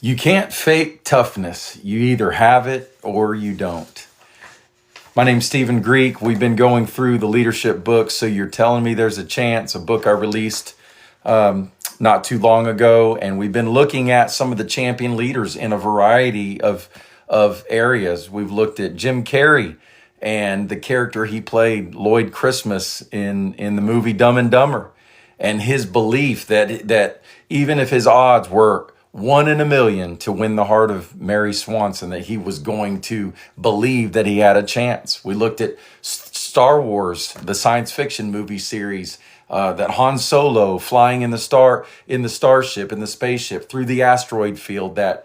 You can't fake toughness. You either have it or you don't. My name's Stephen Greek. We've been going through the leadership books. So you're telling me there's a chance, a book I released not too long ago. And we've been looking at some of the champion leaders in a variety of areas. We've looked at Jim Carrey and the character he played, Lloyd Christmas, in the movie Dumb and Dumber, and his belief that even if his odds were 1 in a million to win the heart of Mary Swanson, that he was going to believe that he had a chance. We looked at Star Wars, the science fiction movie series, that Han Solo flying in the starship, in the spaceship through the asteroid field, that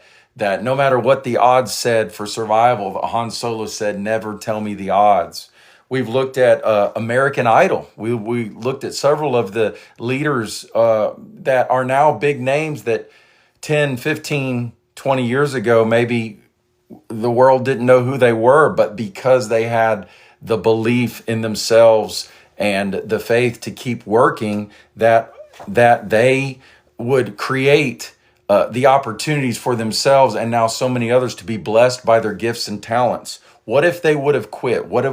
no matter what the odds said for survival, Han Solo said, "Never tell me the odds." We've looked at American Idol. We looked at several of the leaders that are now big names that 10, 15, 20 years ago, maybe the world didn't know who they were, but because they had the belief in themselves and the faith to keep working, that they would create the opportunities for themselves and now so many others to be blessed by their gifts and talents. What if they would have quit? What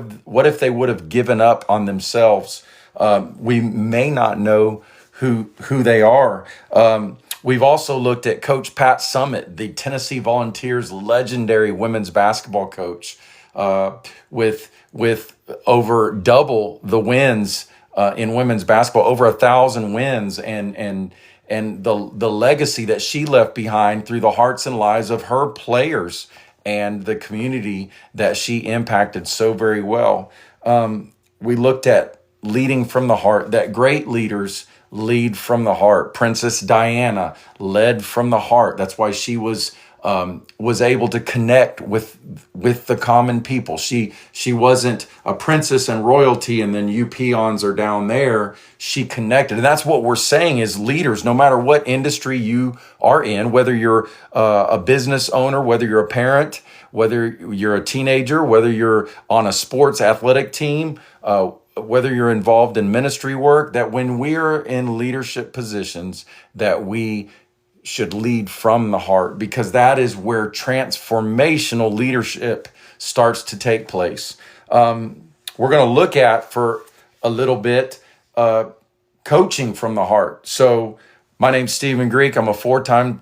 if they would have given up on themselves? We may not know who they are. We've also looked at Coach Pat Summitt, the Tennessee Volunteers legendary women's basketball coach, with over double the wins in women's basketball, over 1,000 wins, and the legacy that she left behind through the hearts and lives of her players and the community that she impacted so very well. We looked at leading from the heart, that great leaders lead from the heart. Princess Diana led from the heart. That's why she was able to connect with the common people. She wasn't a princess and royalty, and then you peons are down there. She connected, and that's what we're saying is leaders. No matter what industry you are in, whether you're a business owner, whether you're a parent, whether you're a teenager, whether you're on a sports athletic team, whether you're involved in ministry work, that when we're in leadership positions, that we should lead from the heart, because that is where transformational leadership starts to take place. We're going to look at for a little bit coaching from the heart. So my name's Stephen Greek. I'm a 4-time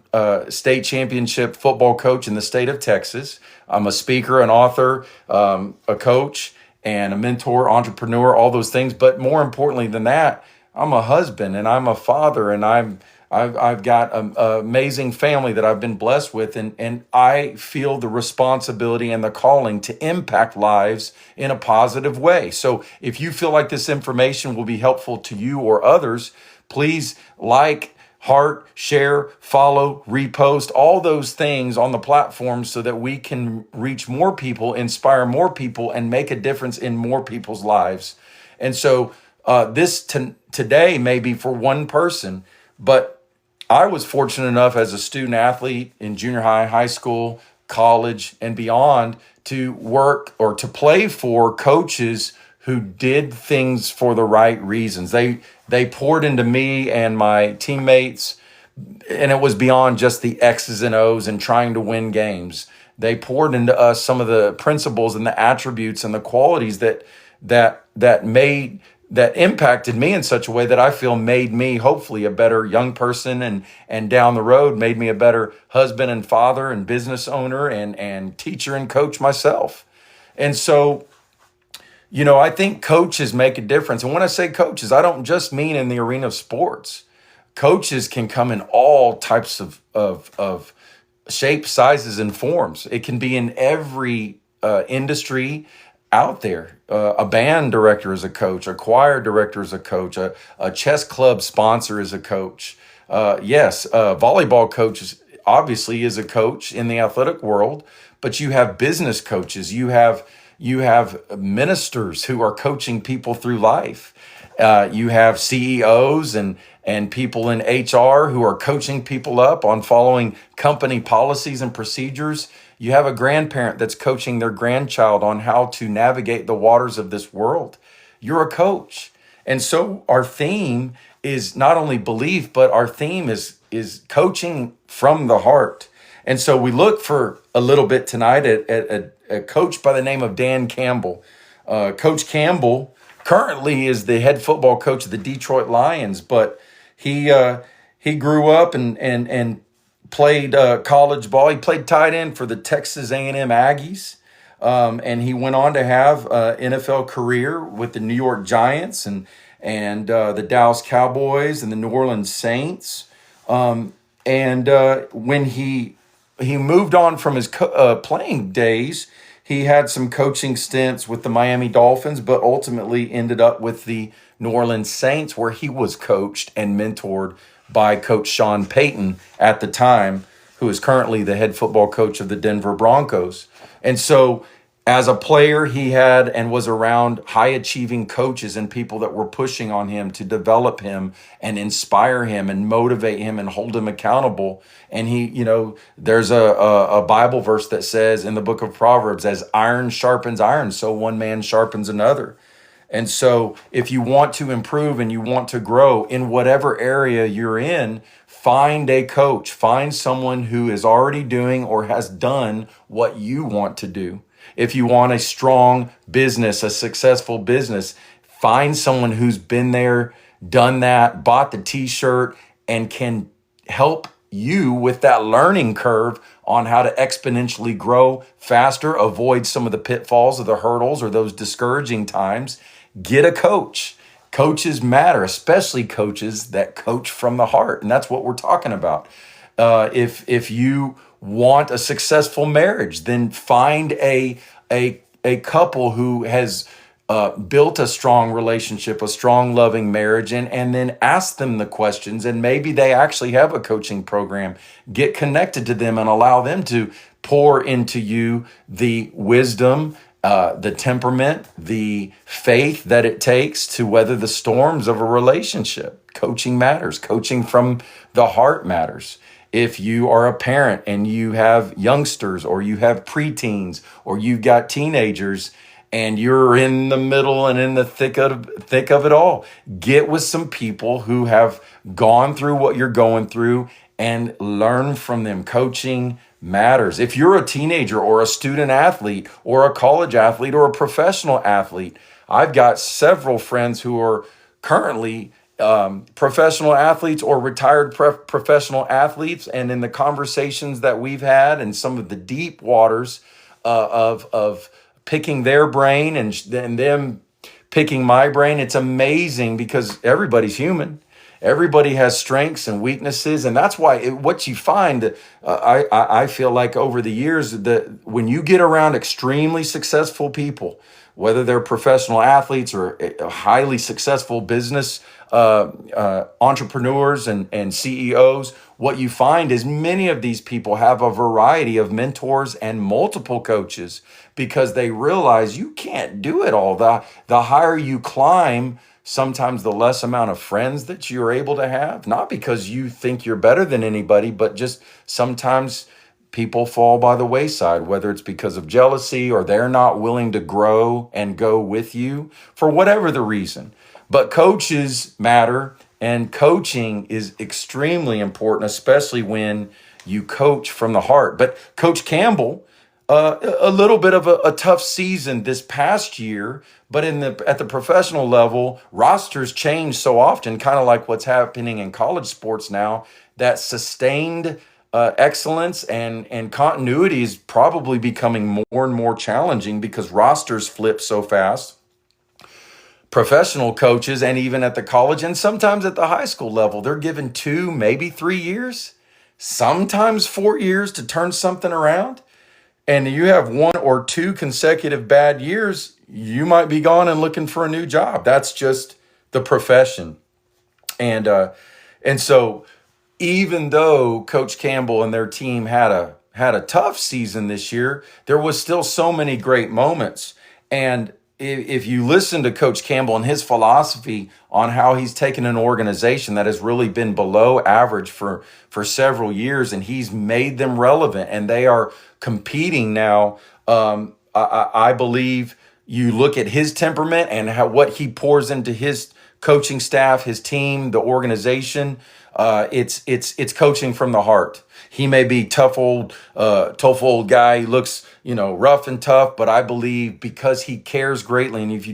state championship football coach in the state of Texas. I'm a speaker, an author, a coach, and a mentor, entrepreneur, all those things. But more importantly than that, I'm a husband and I'm a father, and I've got an amazing family that I've been blessed with, and I feel the responsibility and the calling to impact lives in a positive way. So if you feel like this information will be helpful to you or others, please like, heart, share, follow, repost, all those things on the platform so that we can reach more people, inspire more people, and make a difference in more people's lives. And so today may be for one person, but I was fortunate enough as a student athlete in junior high, high school, college, and beyond to work or to play for coaches who did things for the right reasons. They poured into me and my teammates, and it was beyond just the X's and O's and trying to win games. They poured into us some of the principles and the attributes and the qualities that impacted me in such a way that I feel made me hopefully a better young person, and down the road made me a better husband and father and business owner and teacher and coach myself. And so, I think coaches make a difference. And when I say coaches, I don't just mean in the arena of sports. Coaches can come in all types of shapes, sizes, and forms. It can be in every industry out there. A band director is a coach, a choir director is a coach, a chess club sponsor is a coach. Yes, a volleyball coach obviously is a coach in the athletic world, but you have business coaches, you have ministers who are coaching people through life. You have CEOs and people in HR who are coaching people up on following company policies and procedures. You have a grandparent that's coaching their grandchild on how to navigate the waters of this world. You're a coach. And so our theme is not only belief, but our theme is coaching from the heart. And so we look for a little bit tonight at a coach by the name of Dan Campbell. Coach Campbell currently is the head football coach of the Detroit Lions, but he grew up and played college ball. He played tight end for the Texas A&M Aggies, and he went on to have an NFL career with the New York Giants and the Dallas Cowboys and the New Orleans Saints. And when he moved on from his playing days, he had some coaching stints with the Miami Dolphins, but ultimately ended up with the New Orleans Saints, where he was coached and mentored by Coach Sean Payton at the time, who is currently the head football coach of the Denver Broncos. And so, as a player, he had and was around high achieving coaches and people that were pushing on him to develop him and inspire him and motivate him and hold him accountable. And there's a Bible verse that says in the book of Proverbs, as iron sharpens iron, so one man sharpens another. And so if you want to improve and you want to grow in whatever area you're in, find a coach, find someone who is already doing or has done what you want to do. If you want a strong business, a successful business, find someone who's been there, done that, bought the t-shirt, and can help you with that learning curve on how to exponentially grow faster, avoid some of the pitfalls of the hurdles or those discouraging times. Get a coach. Coaches matter, especially coaches that coach from the heart. And that's what we're talking about. If you want a successful marriage, then find a couple who has built a strong relationship, a strong, loving marriage, and then ask them the questions. And maybe they actually have a coaching program. Get connected to them and allow them to pour into you the wisdom, the temperament, the faith that it takes to weather the storms of a relationship. Coaching matters. Coaching from the heart matters. If you are a parent and you have youngsters or you have preteens or you've got teenagers and you're in the middle and in the thick of it all, get with some people who have gone through what you're going through and learn from them. Coaching matters. If you're a teenager or a student athlete or a college athlete or a professional athlete, I've got several friends who are currently professional athletes or retired professional athletes. And in the conversations that we've had and some of the deep waters of picking their brain and them picking my brain, it's amazing because everybody's human. Everybody has strengths and weaknesses, and that's why what you find, I feel like over the years, that when you get around extremely successful people, whether they're professional athletes or highly successful business entrepreneurs and CEOs, what you find is many of these people have a variety of mentors and multiple coaches because they realize you can't do it all. The higher you climb, sometimes the less amount of friends that you're able to have, not because you think you're better than anybody, but just sometimes people fall by the wayside, whether it's because of jealousy or they're not willing to grow and go with you for whatever the reason. But coaches matter, and coaching is extremely important, especially when you coach from the heart. But Coach Campbell, a little bit of a tough season this past year, but at the professional level, rosters change so often, kind of like what's happening in college sports now, that sustained excellence and continuity is probably becoming more and more challenging because rosters flip so fast. Professional coaches, and even at the college and sometimes at the high school level, they're given 2, maybe 3 years, sometimes 4 years to turn something around. And you have 1 or 2 consecutive bad years, you might be gone and looking for a new job. That's just the profession. And so even though Coach Campbell and their team had a tough season this year, there was still so many great moments. And if you listen to Coach Campbell and his philosophy on how he's taken an organization that has really been below average for several years, and he's made them relevant, and they are competing now. I believe you look at his temperament and what he pours into his coaching staff, his team, the organization. It's coaching from the heart. He may be tough old guy. He looks, rough and tough, but I believe because he cares greatly. And if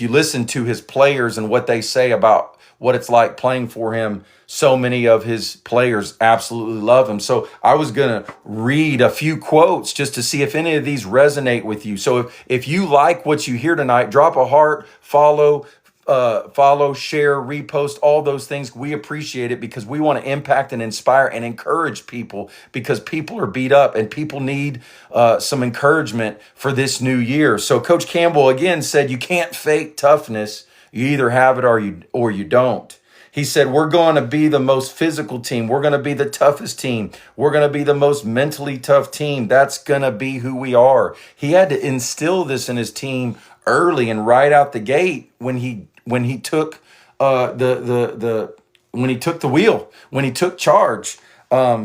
you listen to his players and what they say about what it's like playing for him, so many of his players absolutely love him. So I was going to read a few quotes just to see if any of these resonate with you. So if you like what you hear tonight, drop a heart, follow, share, repost, all those things. We appreciate it because we want to impact and inspire and encourage people, because people are beat up and people need some encouragement for this new year. So Coach Campbell again said, you can't fake toughness. You either have it or you don't. He said, we're going to be the most physical team. We're going to be the toughest team. We're going to be the most mentally tough team. That's going to be who we are. He had to instill this in his team early and right out the gate when he took when he took the wheel, when he took charge.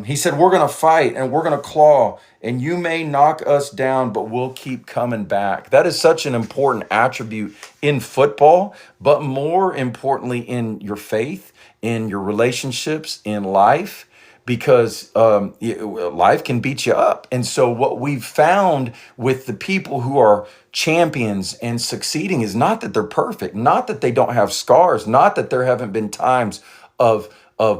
He said, we're going to fight and we're going to claw, and you may knock us down, but we'll keep coming back. That is such an important attribute in football, but more importantly in your faith, in your relationships, in life, because life can beat you up. And so what we've found with the people who are champions and succeeding is not that they're perfect, not that they don't have scars, not that there haven't been times of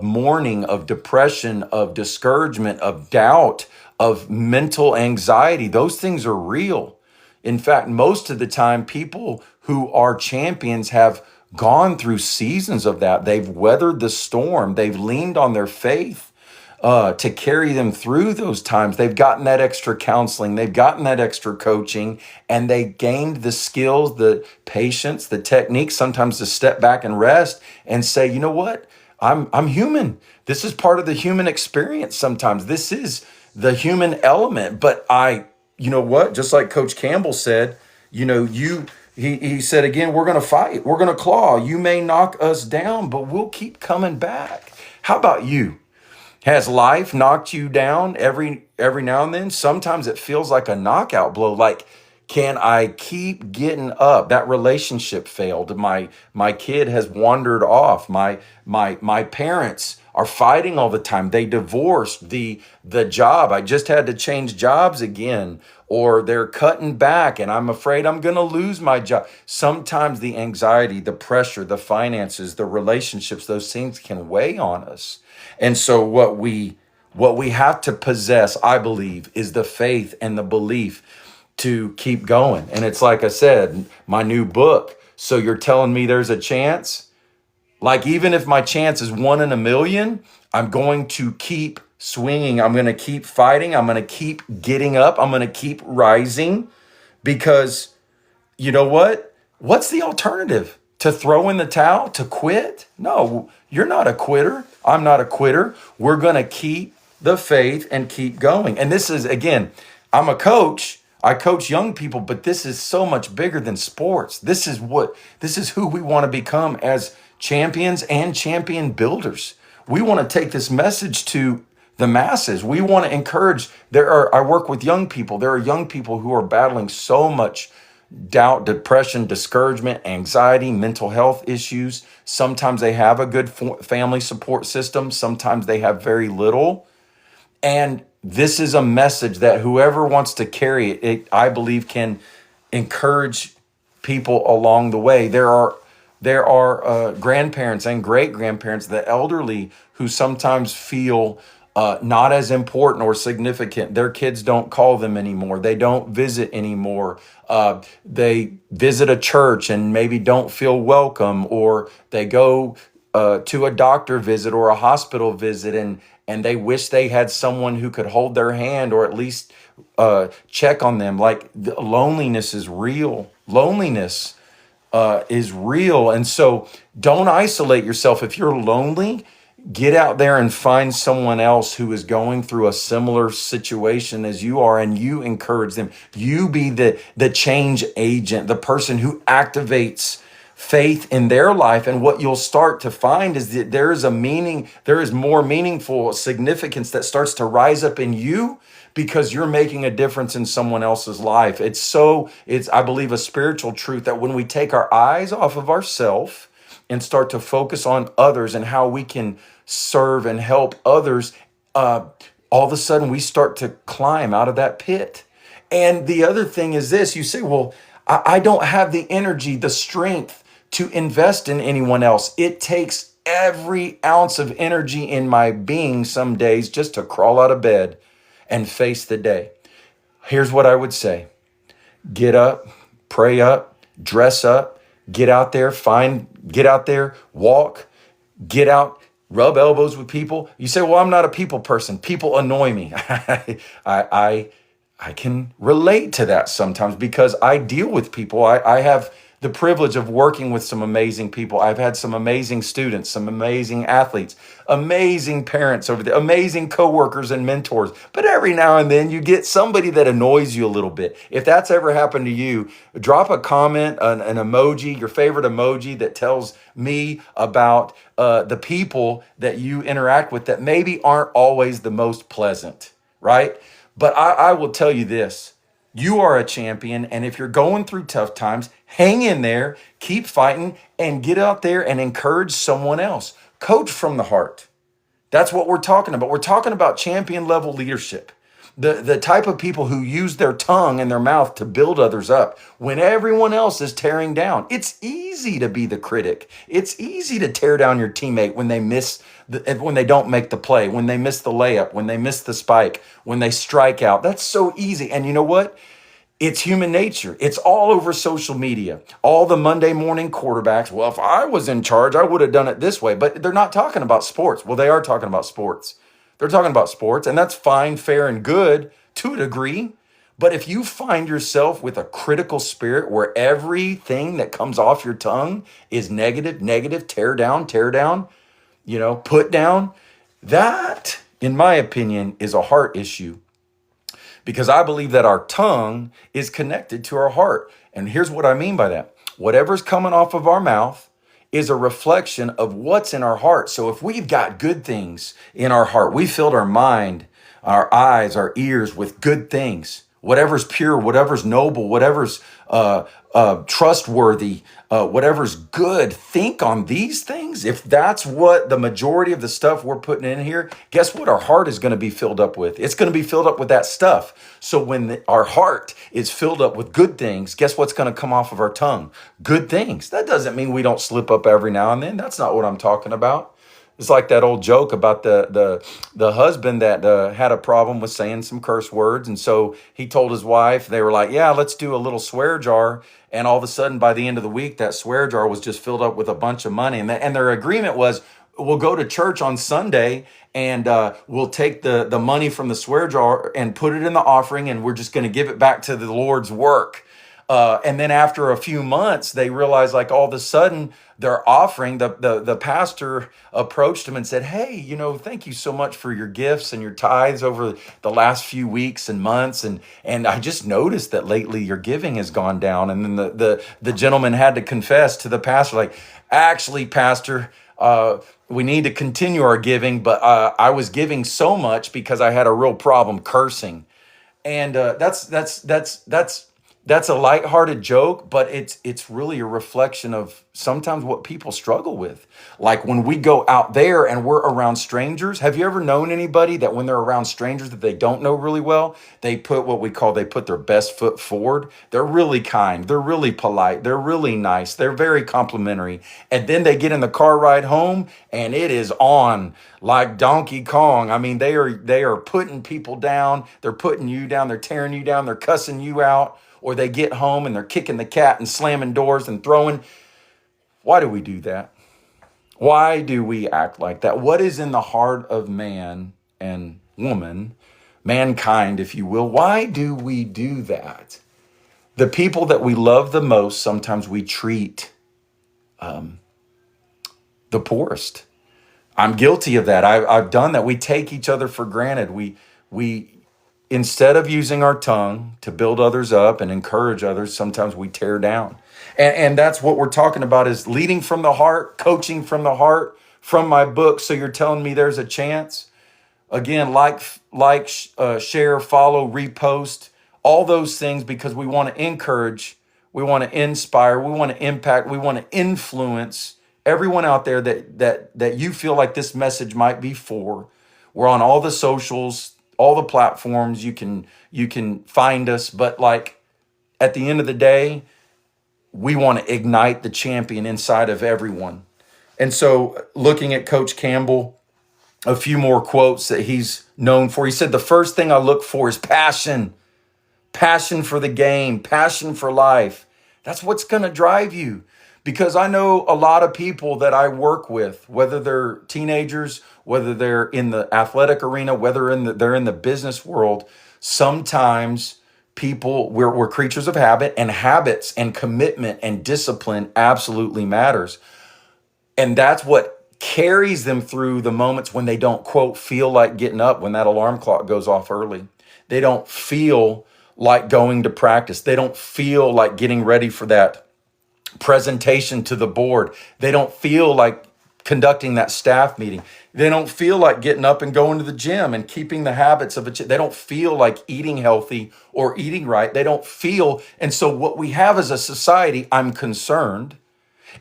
mourning, of depression, of discouragement, of doubt, of mental anxiety. Those things are real. In fact, most of the time, people who are champions have gone through seasons of that. They've weathered the storm. They've leaned on their faith to carry them through those times. They've gotten that extra counseling, they've gotten that extra coaching, and they gained the skills, the patience, the technique, sometimes to step back and rest and say, you know what? I'm human. This is part of the human experience sometimes. This is the human element. But you know what? Just like Coach Campbell said, he said again, we're going to fight. We're going to claw. You may knock us down, but we'll keep coming back. How about you? Has life knocked you down every now and then? Sometimes it feels like a knockout blow. Like, can I keep getting up? That relationship failed. My kid has wandered off. My parents are fighting all the time. They divorced. The job, I just had to change jobs again, or they're cutting back and I'm afraid I'm going to lose my job. Sometimes the anxiety, the pressure, the finances, the relationships, those things can weigh on us. And so what we have to possess, I believe, is the faith and the belief to keep going. And it's like I said, my new book. So you're telling me there's a chance? Like, even if my chance is 1 in a million, I'm going to keep swinging. I'm going to keep fighting. I'm going to keep getting up. I'm going to keep rising, because you know what? What's the alternative? To throw in the towel, to quit? No, you're not a quitter. I'm not a quitter. We're going to keep the faith and keep going. And this is, again, I'm a coach. I coach young people, but this is so much bigger than sports. This is who we want to become as champions and champion builders. We want to take this message to the masses. We want to encourage. I work with young people. There are young people who are battling so much doubt, depression, discouragement, anxiety, mental health issues. Sometimes they have a good family support system. Sometimes they have very little. And this is a message that whoever wants to carry it, I believe, can encourage people along the way. There are grandparents and great grandparents, the elderly, who sometimes feel not as important or significant. Their kids don't call them anymore. They don't visit anymore. They visit a church and maybe don't feel welcome, or they go to a doctor visit or a hospital visit, and they wish they had someone who could hold their hand or at least check on them. Like, loneliness is real. Loneliness is real. And so don't isolate yourself. If you're lonely, get out there and find someone else who is going through a similar situation as you are, and you encourage them. You be the change agent, the person who activates faith in their life. And what you'll start to find is that there is more meaningful significance that starts to rise up in you, because you're making a difference in someone else's life. It's, I believe, a spiritual truth that when we take our eyes off of ourselves and start to focus on others and how we can serve and help others, uh, all of a sudden we start to climb out of that pit. And the other thing is this: you say, well, I don't have the energy, the strength to invest in anyone else. It takes every ounce of energy in my being some days just to crawl out of bed and face the day. Here's what I would say: get up, pray up, dress up, get out there, walk, get out, rub elbows with people. You say, well, I'm not a people person. People annoy me. I, I can relate to that sometimes because I deal with people. I have the privilege of working with some amazing people. I've had some amazing students, some amazing athletes, amazing parents over there, amazing coworkers and mentors. But every now and then you get somebody that annoys you a little bit. If that's ever happened to you, drop a comment, an emoji, your favorite emoji that tells me about the people that you interact with that maybe aren't always the most pleasant, right? But I will tell you this: you are a champion. And if you're going through tough times, hang in there, keep fighting, and get out there and encourage someone else. Coach from the heart. That's what we're talking about. We're talking about champion level leadership. The type of people who use their tongue and their mouth to build others up when everyone else is tearing down. It's easy to be the critic. It's easy to tear down your teammate when when they don't make the play, when they miss the layup, when they miss the spike, when they strike out. That's so easy. And you know what? It's human nature. It's all over social media. All the Monday morning quarterbacks. Well, if I was in charge, I would have done it this way. But they're not talking about sports. Well, they are talking about sports. They're talking about sports, and that's fine, fair, and good to a degree. But if you find yourself with a critical spirit where everything that comes off your tongue is negative, negative, tear down, put down, that, in my opinion, is a heart issue, because I believe that our tongue is connected to our heart. And here's what I mean by that: whatever's coming off of our mouth is a reflection of what's in our heart. So if we've got good things in our heart, we filled our mind, our eyes, our ears with good things, whatever's pure, whatever's noble, whatever's trustworthy, whatever's good, think on these things. If that's what the majority of the stuff we're putting in here, guess what our heart is going to be filled up with? It's going to be filled up with that stuff. So when our heart is filled up with good things, guess what's going to come off of our tongue? Good things. That doesn't mean we don't slip up every now and then. That's not what I'm talking about. It's like that old joke about the husband that had a problem with saying some curse words. And so he told his wife, they were like, yeah, let's do a little swear jar. And all of a sudden, by the end of the week, that swear jar was just filled up with a bunch of money. And their agreement was, we'll go to church on Sunday and we'll take the money from the swear jar and put it in the offering, and we're just going to give it back to the Lord's work. And then after a few months, they realized, like, all of a sudden their offering, the pastor approached him and said, hey, thank you so much for your gifts and your tithes over the last few weeks and months. And I just noticed that lately your giving has gone down. And then the gentleman had to confess to the pastor, like, actually, pastor, we need to continue our giving, but I was giving so much because I had a real problem cursing. And that's a lighthearted joke, but it's really a reflection of sometimes what people struggle with. Like when we go out there and we're around strangers, have you ever known anybody that when they're around strangers that they don't know really well, they put their best foot forward? They're really kind, they're really polite, they're really nice, they're very complimentary. And then they get in the car ride home and it is on like Donkey Kong. I mean, they are putting people down, they're putting you down, they're tearing you down, they're cussing you out. Or they get home and they're kicking the cat and slamming doors and throwing. Why do we do that? Why do we act like that? What is in the heart of man and woman, mankind, if you will? Why do we do that? The people that we love the most, sometimes we treat the poorest. I'm guilty of that. I've done that. We take each other for granted. We instead of using our tongue to build others up and encourage others, sometimes we tear down. And that's what we're talking about, is leading from the heart, coaching from the heart, from my book. So you're telling me there's a chance? Again, share, follow, repost, all those things, because we want to encourage, we want to inspire, we want to impact, we want to influence everyone out there that you feel like this message might be for. We're on all the socials, all the platforms. You can find us, but like at the end of the day, we want to ignite the champion inside of everyone. And so, looking at Coach Campbell, a few more quotes that he's known for. He said, "The first thing I look for is passion, passion for the game, passion for life. That's what's going to drive you." Because I know a lot of people that I work with, whether they're teenagers, whether they're in the athletic arena, whether they're in the business world, sometimes people, we're creatures of habit, and habits and commitment and discipline absolutely matters. And that's what carries them through the moments when they don't, quote, feel like getting up when that alarm clock goes off early. They don't feel like going to practice. They don't feel like getting ready for that presentation to the board. They don't feel like conducting that staff meeting. They don't feel like getting up and going to the gym and keeping the habits of they don't feel like eating healthy or eating right. They don't feel. And so what we have as a society, I'm concerned,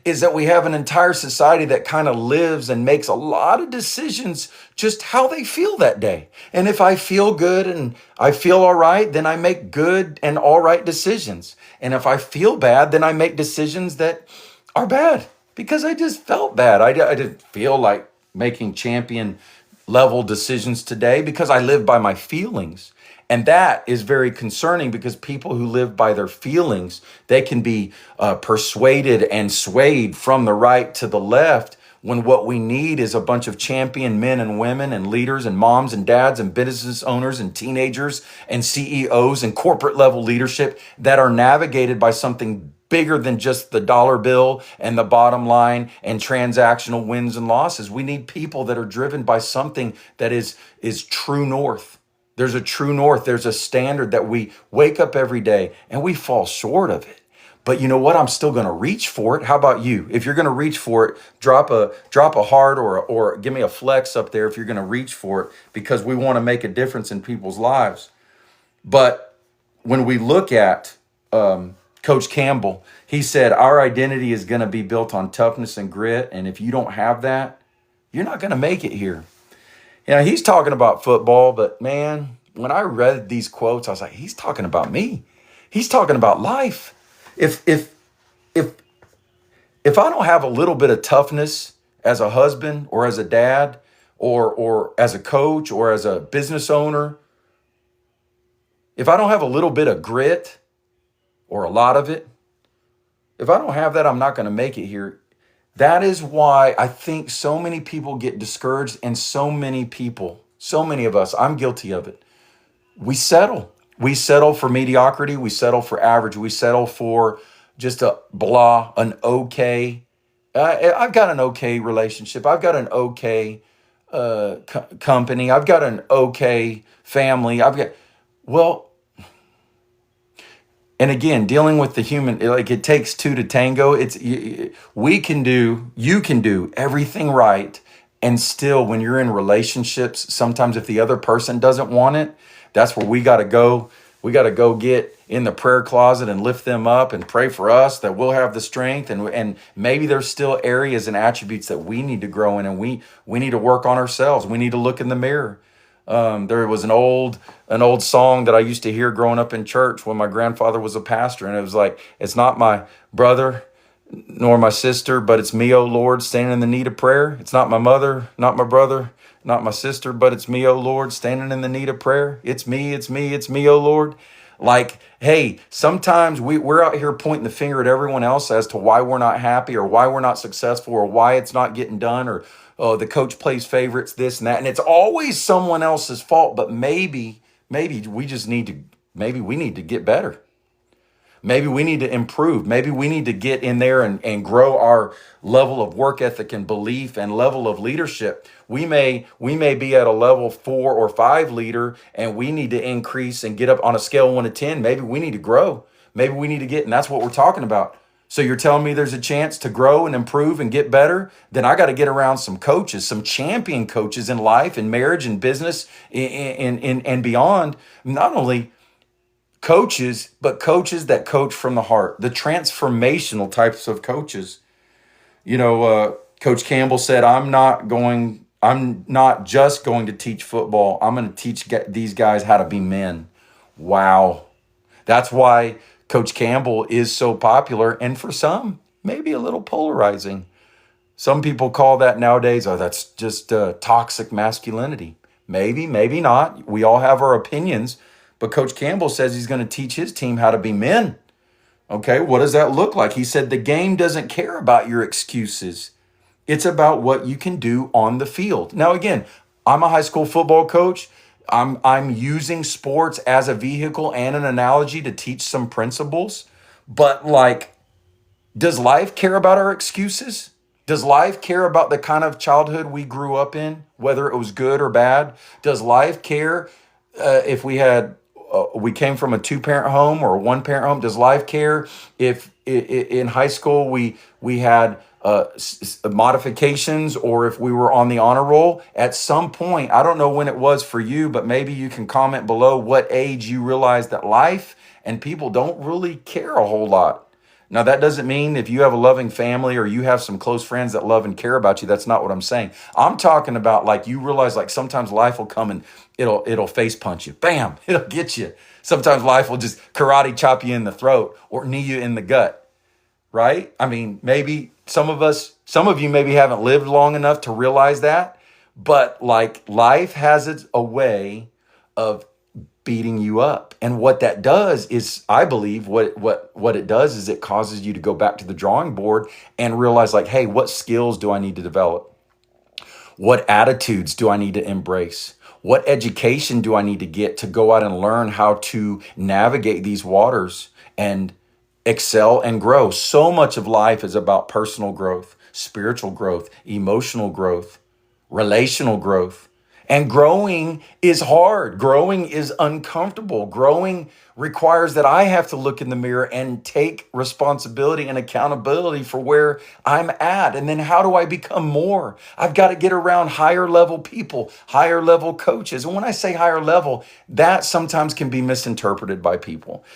is that we have an entire society that kind of lives and makes a lot of decisions just how they feel that day. And if I feel good and I feel all right, then I make good and all right decisions. And if I feel bad, then I make decisions that are bad because I just felt bad. I didn't feel like making champion level decisions today because I live by my feelings. And that is very concerning because people who live by their feelings, they can be persuaded and swayed from the right to the left, when what we need is a bunch of champion men and women and leaders and moms and dads and business owners and teenagers and CEOs and corporate level leadership that are navigated by something bigger than just the dollar bill and the bottom line and transactional wins and losses. We need people that are driven by something that is true north. There's a true north. There's a standard that we wake up every day and we fall short of it. But you know what? I'm still going to reach for it. How about you? If you're going to reach for it, drop a heart or give me a flex up there if you're going to reach for it, because we want to make a difference in people's lives. But when we look at Coach Campbell, he said our identity is going to be built on toughness and grit. And if you don't have that, you're not going to make it here. You know, he's talking about football, but man, when I read these quotes, I was like, he's talking about me. He's talking about life. If I don't have a little bit of toughness as a husband or as a dad or as a coach or as a business owner, if I don't have a little bit of grit or a lot of it, if I don't have that, I'm not going to make it here. That is why I think so many people get discouraged, and so many of us, I'm guilty of it. We settle. We settle for mediocrity. We settle for average. We settle for just an okay. I've got an okay relationship. I've got an okay company. I've got an okay family. Well, and again, dealing with the human, like it takes two to tango. You can do everything right. And still, when you're in relationships, sometimes if the other person doesn't want it, that's where we got to go. We got to go get in the prayer closet and lift them up and pray for us that we'll have the strength. And maybe there's still areas and attributes that we need to grow in, and we need to work on ourselves. We need to look in the mirror. There was an old song that I used to hear growing up in church when my grandfather was a pastor, and it was like, it's not my brother nor my sister, but it's me, O Lord, standing in the need of prayer. It's not my mother, not my brother, not my sister, but it's me, O Lord, standing in the need of prayer. It's me, O Lord. Like, hey, sometimes we're out here pointing the finger at everyone else as to why we're not happy or why we're not successful or why it's not getting done, or oh, the coach plays favorites, this and that. And it's always someone else's fault. But maybe we need to get better. Maybe we need to improve. Maybe we need to get in there and grow our level of work ethic and belief and level of leadership. We may be at a level 4 or 5 leader, and we need to increase and get up on a scale of 1 to 10. Maybe we need to grow. Maybe we need to and that's what we're talking about. So you're telling me there's a chance to grow and improve and get better? Then I got to get around some coaches, some champion coaches in life and marriage and business and beyond. Not only coaches, but coaches that coach from the heart, the transformational types of coaches. Coach Campbell said, I'm not just going to teach football. I'm going to teach these guys how to be men. Wow. That's why Coach Campbell is so popular, and for some, maybe a little polarizing. Some people call that nowadays, oh, that's just toxic masculinity. Maybe, maybe not. We all have our opinions, but Coach Campbell says he's going to teach his team how to be men. Okay, what does that look like? He said the game doesn't care about your excuses. It's about what you can do on the field. Now, again, I'm a high school football coach. I'm using sports as a vehicle and an analogy to teach some principles. But like, does life care about our excuses? Does life care about the kind of childhood we grew up in, whether it was good or bad? Does life care if we came from a two-parent home or a one-parent home? Does life care if in high school we had modifications, or if we were on the honor roll? At some point, I don't know when it was for you, but maybe you can comment below what age you realized that life and people don't really care a whole lot. Now, that doesn't mean if you have a loving family or you have some close friends that love and care about you, that's not what I'm saying. I'm talking about like you realize like sometimes life will come and it'll face punch you. Bam, it'll get you. Sometimes life will just karate chop you in the throat or knee you in the gut, right? I mean, maybe some of you maybe haven't lived long enough to realize that, but like life has a way of beating you up. And what that does is, I believe what it does is it causes you to go back to the drawing board and realize like, hey, what skills do I need to develop? What attitudes do I need to embrace? What education do I need to get to go out and learn how to navigate these waters and excel and grow? So much of life is about personal growth, spiritual growth, emotional growth, relational growth. And growing is hard. Growing is uncomfortable. Growing requires that I have to look in the mirror and take responsibility and accountability for where I'm at. And then how do I become more? I've got to get around higher level people, higher level coaches. And when I say higher level, that sometimes can be misinterpreted by people.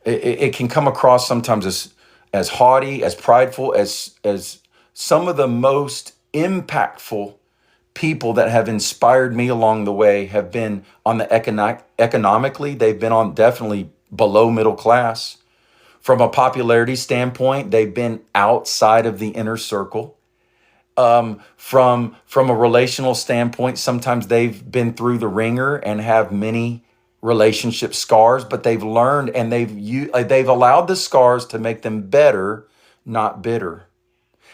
It can come across sometimes as haughty, as prideful, as some of the most impactful people that have inspired me along the way have been on the economically, they've been on definitely below middle class. From a popularity standpoint, they've been outside of the inner circle. From a relational standpoint, sometimes they've been through the ringer and have many relationship scars, but they've learned and they've allowed the scars to make them better, not bitter.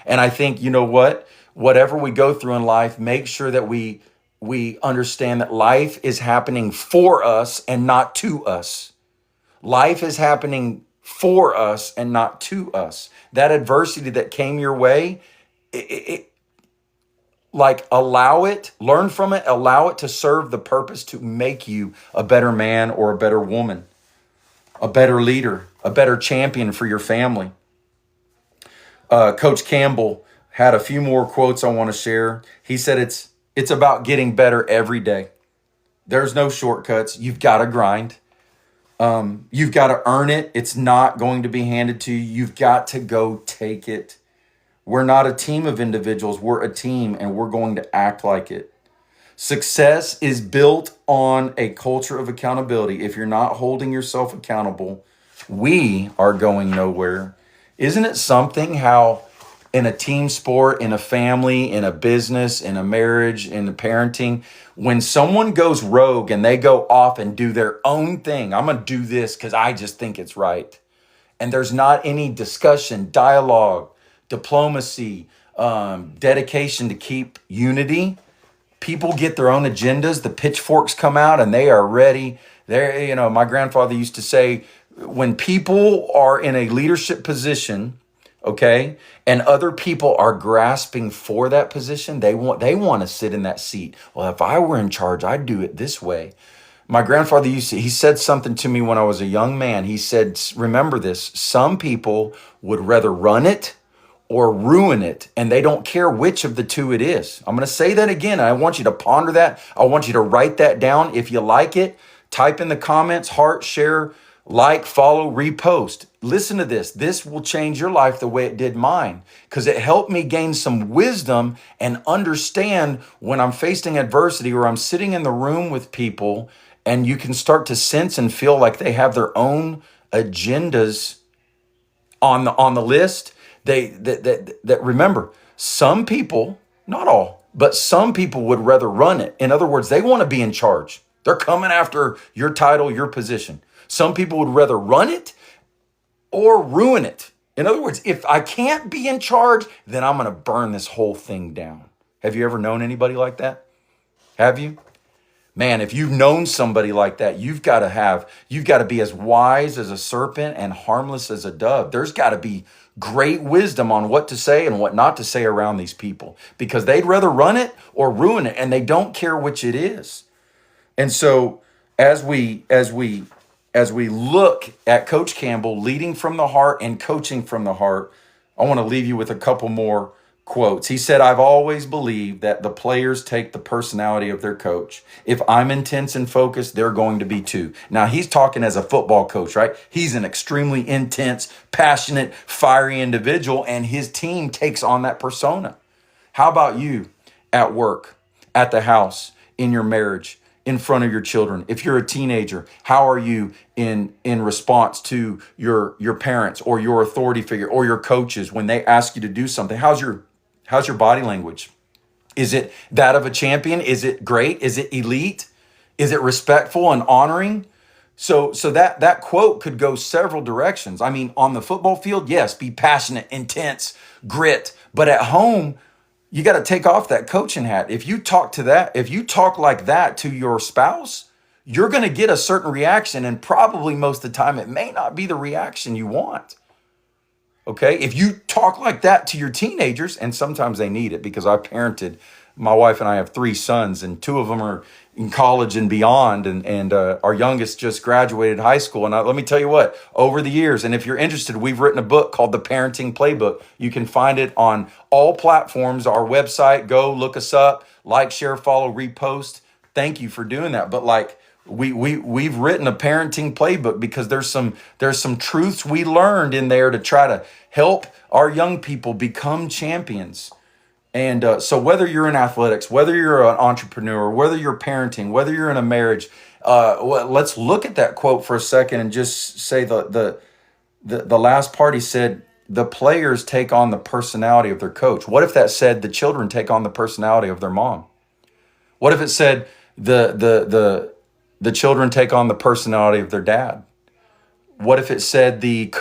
And I think, you know what? Whatever we go through in life, make sure that we understand that life is happening for us and not to us. Life is happening for us and not to us. That adversity that came your way, like allow it, learn from it, allow it to serve the purpose to make you a better man or a better woman, a better leader, a better champion for your family. Coach Campbell had a few more quotes I want to share. He said it's about getting better every day. There's no shortcuts. You've got to grind. You've got to earn it. It's not going to be handed to you. You've got to go take it. We're not a team of individuals. We're a team, and we're going to act like it. Success is built on a culture of accountability. If you're not holding yourself accountable, we are going nowhere. Isn't it something how in a team sport, in a family, in a business, in a marriage, in a parenting, when someone goes rogue and they go off and do their own thing, I'm going to do this because I just think it's right. And there's not any discussion, dialogue, diplomacy, dedication to keep unity. People get their own agendas. The pitchforks come out and they are ready. My grandfather used to say, when people are in a leadership position, okay, and other people are grasping for that position, they want to sit in that seat. Well, if I were in charge, I'd do it this way. My grandfather he said something to me when I was a young man. He said, remember this, some people would rather run it or ruin it, and they don't care which of the two it is. I'm going to say that again. I want you to ponder that. I want you to write that down. If you like it, type in the comments, heart, share, Like, follow, repost. Listen to this. This will change your life the way it did mine, because it helped me gain some wisdom and understand when I'm facing adversity or I'm sitting in the room with people and you can start to sense and feel like they have their own agendas on the list. That remember, some people, not all, but some people would rather run it. In other words, they want to be in charge. They're coming after your title, your position. Some people would rather run it or ruin it. In other words, if I can't be in charge, then I'm going to burn this whole thing down. Have you ever known anybody like that? Have you? Man, if you've known somebody like that, you've got to be as wise as a serpent and harmless as a dove. There's got to be great wisdom on what to say and what not to say around these people, because they'd rather run it or ruin it, and they don't care which it is. And so as we look at Coach Campbell leading from the heart and coaching from the heart, I want to leave you with a couple more quotes. He said, "I've always believed that the players take the personality of their coach. If I'm intense and focused, they're going to be too." Now, he's talking as a football coach, right? He's an extremely intense, passionate, fiery individual, and his team takes on that persona. How about you at work, at the house, in your marriage, in front of your children? If you're a teenager, how are you in response to your parents or your authority figure or your coaches when they ask you to do something? How's your body language? Is it that of a champion? Is it great? Is it elite? Is it respectful and honoring? So that quote could go several directions. I mean, on the football field, yes, be passionate, intense, grit. But at home, you got to take off that coaching hat. If you talk like that to your spouse, you're going to get a certain reaction, and probably most of the time it may not be the reaction you want. Okay? If you talk like that to your teenagers, and sometimes they need it, because I parented, my wife and I have 3 sons, and 2 of them are in college and beyond, and our youngest just graduated high school. And let me tell you what, over the years, and if you're interested, we've written a book called The Parenting Playbook. You can find it on all platforms, our website. Go look us up, like, share, follow, repost. Thank you for doing that. But like, we've written a parenting playbook because there's some truths we learned in there to try to help our young people become champions. And so whether you're in athletics, whether you're an entrepreneur, whether you're parenting, whether you're in a marriage, let's look at that quote for a second and just say the last part. He said, the players take on the personality of their coach. What if that said the children take on the personality of their mom? What if it said the children take on the personality of their dad? What if it said the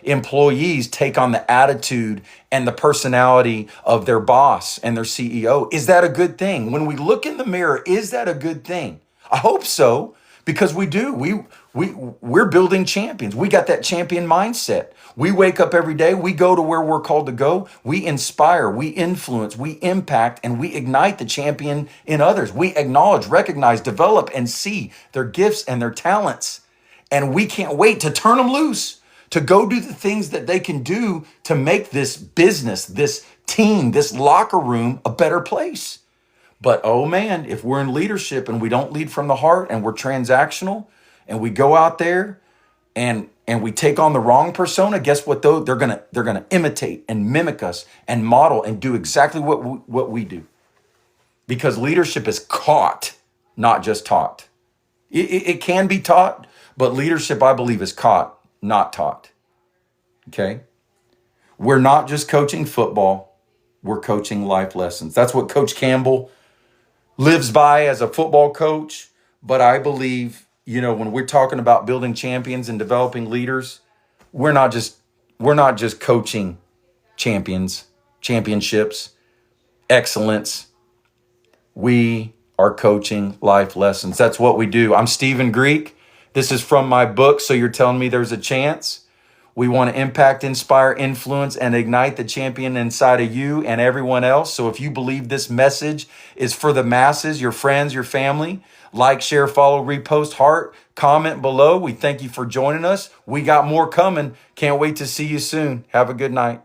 employees take on the attitude and the personality of their boss and their CEO? Is that a good thing? When we look in the mirror, is that a good thing? I hope so, because we do. We're building champions. We got that champion mindset. We wake up every day. We go to where we're called to go. We inspire, we influence, we impact, and we ignite the champion in others. We acknowledge, recognize, develop, and see their gifts and their talents. And we can't wait to turn them loose, to go do the things that they can do to make this business, this team, this locker room a better place. But oh man, if we're in leadership and we don't lead from the heart and we're transactional and we go out there and we take on the wrong persona, guess what though? They're gonna imitate and mimic us and model and do exactly what we do. Because leadership is caught, not just taught. It can be taught, but leadership, I believe, is caught, not taught. Okay? We're not just coaching football, we're coaching life lessons. That's what Coach Campbell lives by as a football coach. But I believe, when we're talking about building champions and developing leaders, we're not just coaching championships, excellence. We are coaching life lessons. That's what we do. I'm Stephen Greek. This is from my book, So You're Telling Me There's a Chance. We want to impact, inspire, influence, and ignite the champion inside of you and everyone else. So if you believe this message is for the masses, your friends, your family, like, share, follow, repost, heart, comment below. We thank you for joining us. We got more coming. Can't wait to see you soon. Have a good night.